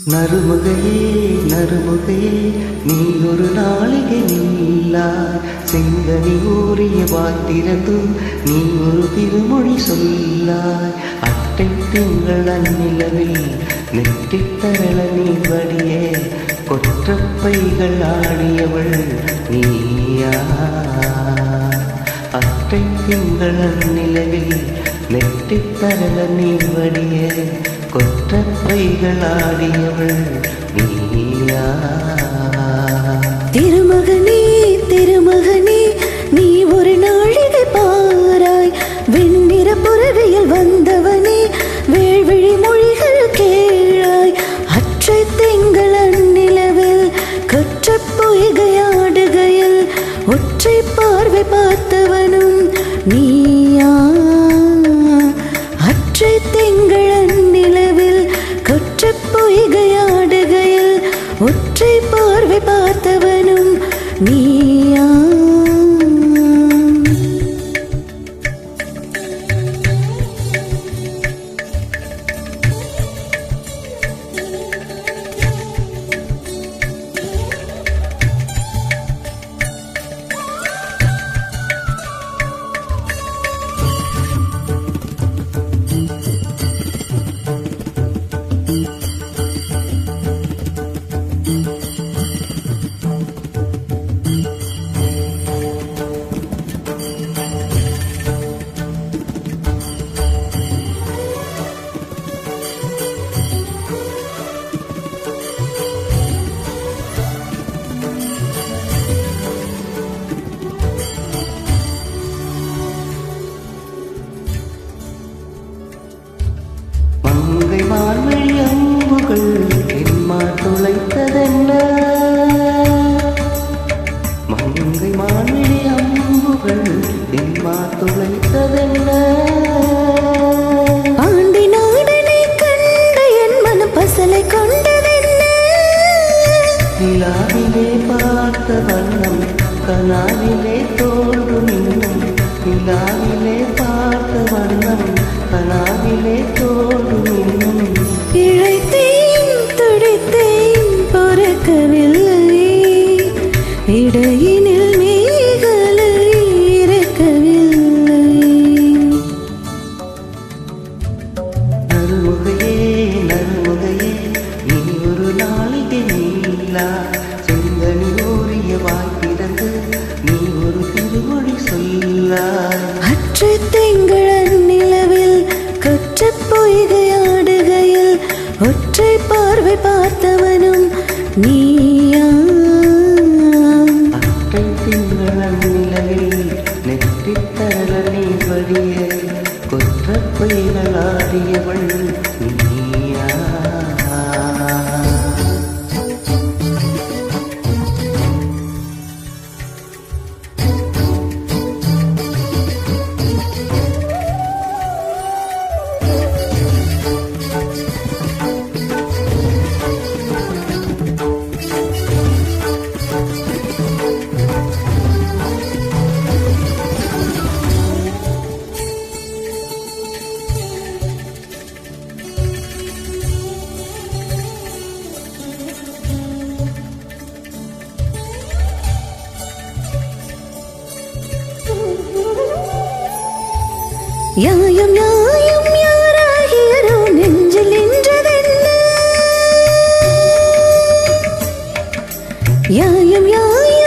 நறுமுகையே நறுமுகையே நீ ஒரு நாளிகை நில்லாய் செங்கனி ஊறிய வாத்திரந்தும் நீ ஒரு திருமொழி சொல்லாய் அட்டை திங்கள் அந்நிலவில் நெற்றித்தரள நீ வடியே கொற்றப்பைகள் ஆடியவள் நீயா அட்டை திங்கள் அந்நிலவில் நெற்றித்தரள நீ வடியே கொற்றப்பைகள் ஆடியவள் நீயா திருமகனே திருமகனே நீ ஒரு நாழிகை பாராய் வெண்ணிற புறவியில் வந்தவனே வேள்விழி மொழிகள் கேளாய் அற்றை திங்கள் அந்நிலவில் கற்ற பொய்கையாடுகையில் ஒற்றை பார்வை பார்த்தவனும் நீயா அற்றை திங்கள் அந்நிலவில் கற்ற பொய்கையாடுகையில் ஒற்றை பார்வை பார்த்தவனும் நீயா மங்கை மார்வழி அம்புகள் என்மார் துளைத்ததென்ன மங்கை மார்வழி அம்புகள் என்மார் துளைத்ததென்ன ஆண்டி நாடனை கண்ட என் மனம் பசலை கொண்டதென்ன நிலாவிலே பார்த்த வண்ணம் கனாவிலே தோன்றும் இன்னும் நிலாவிலே பார்த்த வண்ணம் கனாவிலே தோன்றும் இன்னும் இழைத்தேன் துடித்தேன் பொறுக்கவில்லை இடையினில் மேகலை இறக்கவில்லை நறுமுகையே நறுமுகையே நீ ஒரு நாளிகை நீலா செங்கனி ஊறிய வாய்ப்பிறந்து நீ ஒரு திருமொழி சொல்லாய் அற்றை திங்கள் அந்நிலவில் கற்ற பொய்கையாடுகையில் ஒற்றை பார்வை பார்த்தவனும் நீயா அட்டை திங்கள் அந்நிலவில் நெற்றித்தரள நீ வடிய கொற்றப்பைகள் ஆடியவள் நீயா யாயம் யாயம் யாராகியரோ நெஞ்சில் நின்றதென்ன யாயம் யாயம்